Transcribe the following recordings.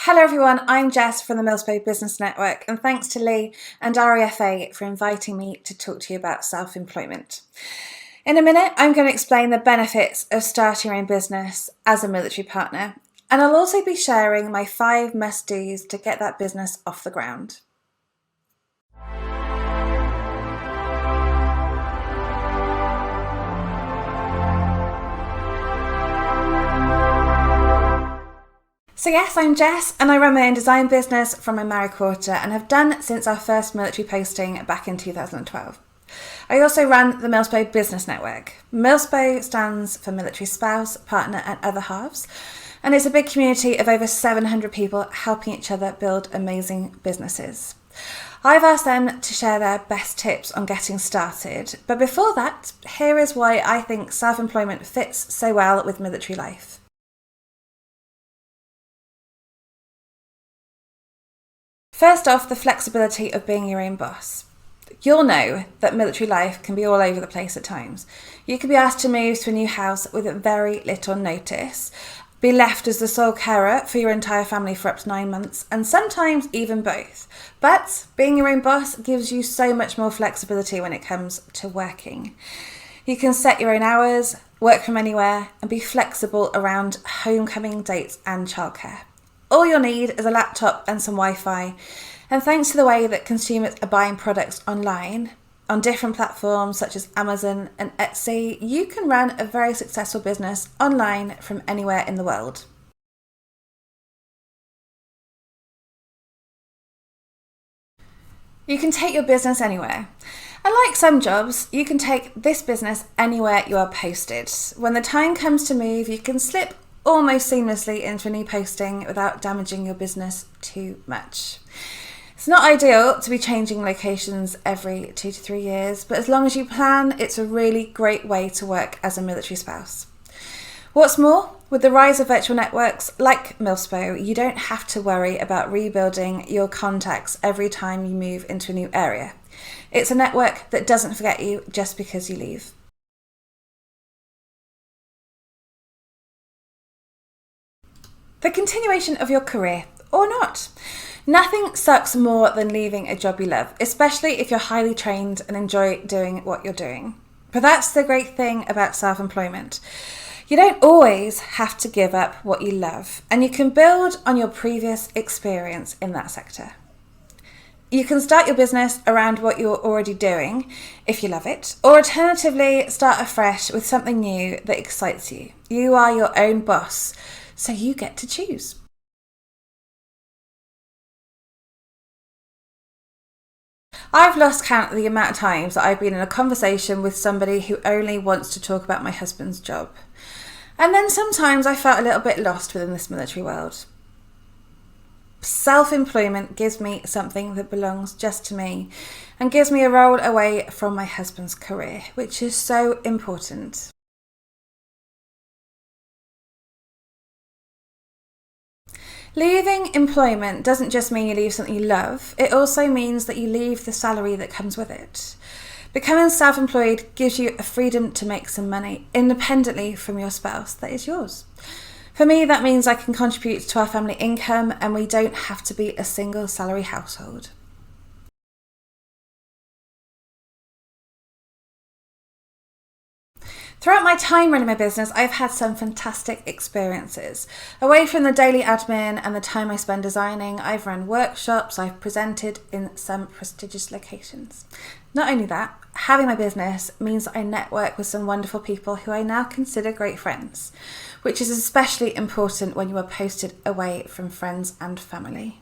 Hello everyone, I'm Jess from the Milspo Business Network, and thanks to Lee and RFEA for inviting me to talk to you about self-employment. In a minute, I'm going to explain the benefits of starting your own business as a military partner, and I'll also be sharing my 5 must-dos to get that business off the ground. So yes, I'm Jess and I run my own design business from my married quarter and have done since our first military posting back in 2012. I also run the Milspo Business Network. Milspo stands for military spouse, partner and other halves, and it's a big community of over 700 people helping each other build amazing businesses. I've asked them to share their best tips on getting started, but before that, here is why I think self-employment fits so well with military life. First off, the flexibility of being your own boss. You'll know that military life can be all over the place at times. You could be asked to move to a new house with very little notice, be left as the sole carer for your entire family for up to 9 months, and sometimes even both. But being your own boss gives you so much more flexibility when it comes to working. You can set your own hours, work from anywhere, and be flexible around homecoming dates and childcare. All you'll need is a laptop and some Wi-Fi, and thanks to the way that consumers are buying products online, on different platforms such as Amazon and Etsy, you can run a very successful business online from anywhere in the world. You can take your business anywhere. And like some jobs, you can take this business anywhere you are posted. When the time comes to move, you can slip almost seamlessly into a new posting without damaging your business too much. It's not ideal to be changing locations every 2 to 3 years, but as long as you plan, it's a really great way to work as a military spouse. What's more, with the rise of virtual networks like Milspo, you don't have to worry about rebuilding your contacts every time you move into a new area. It's a network that doesn't forget you just because you leave. The continuation of your career, or not. Nothing sucks more than leaving a job you love, especially if you're highly trained and enjoy doing what you're doing. But that's the great thing about self-employment. You don't always have to give up what you love, and you can build on your previous experience in that sector. You can start your business around what you're already doing, if you love it, or alternatively, start afresh with something new that excites you. You are your own boss, so you get to choose. I've lost count of the amount of times that I've been in a conversation with somebody who only wants to talk about my husband's job. And then sometimes I felt a little bit lost within this military world. Self-employment gives me something that belongs just to me and gives me a role away from my husband's career, which is so important. Leaving employment doesn't just mean you leave something you love, it also means that you leave the salary that comes with it. Becoming self-employed gives you a freedom to make some money independently from your spouse that is yours. For me, that means I can contribute to our family income and we don't have to be a single salary household. Throughout my time running my business, I've had some fantastic experiences. Away from the daily admin and the time I spend designing, I've run workshops, I've presented in some prestigious locations. Not only that, having my business means that I network with some wonderful people who I now consider great friends, which is especially important when you are posted away from friends and family.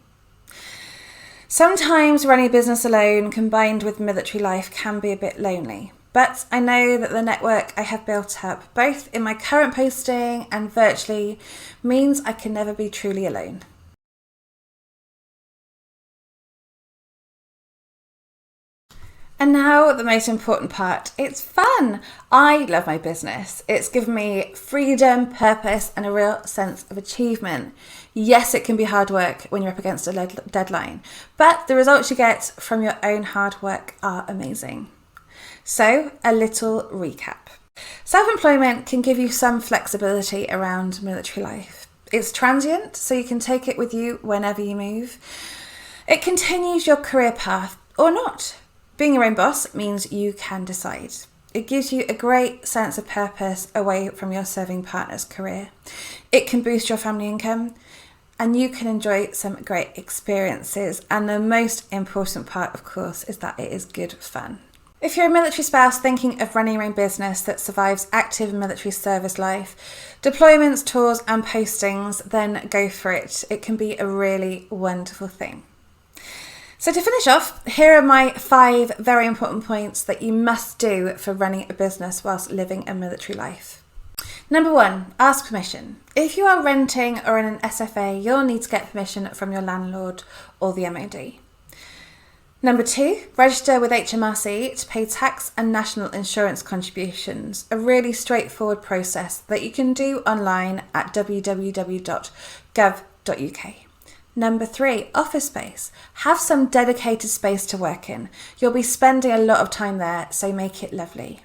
Sometimes running a business alone combined with military life can be a bit lonely. But I know that the network I have built up, both in my current posting and virtually, means I can never be truly alone. And now the most important part, it's fun. I love my business. It's given me freedom, purpose, and a real sense of achievement. Yes, it can be hard work when you're up against a deadline, but the results you get from your own hard work are amazing. So, a little recap. Self-employment can give you some flexibility around military life. It's transient, so you can take it with you whenever you move. It continues your career path or not. Being your own boss means you can decide. It gives you a great sense of purpose away from your serving partner's career. It can boost your family income, and you can enjoy some great experiences. And the most important part, of course, is that it is good fun. If you're a military spouse thinking of running your own business that survives active military service life, deployments, tours and postings, then go for it. It can be a really wonderful thing. So to finish off, here are my 5 very important points that you must do for running a business whilst living a military life. Number 1, ask permission. If you are renting or in an SFA, you'll need to get permission from your landlord or the MOD. Number 2, register with HMRC to pay tax and national insurance contributions, a really straightforward process that you can do online at www.gov.uk. Number 3, office space. Have some dedicated space to work in. You'll be spending a lot of time there, so make it lovely.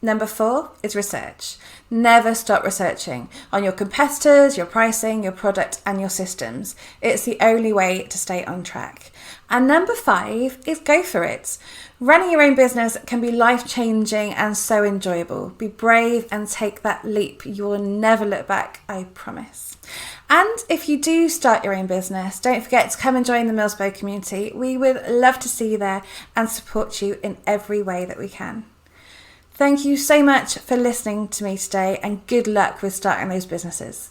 Number 4 is research. Never stop researching on your competitors, your pricing, your product and your systems. It's the only way to stay on track. And number 5 is go for it. Running your own business can be life-changing and so enjoyable. Be brave and take that leap. You will never look back, I promise. And if you do start your own business, don't forget to come and join the Milspo community. We would love to see you there and support you in every way that we can. Thank you so much for listening to me today, and good luck with starting those businesses.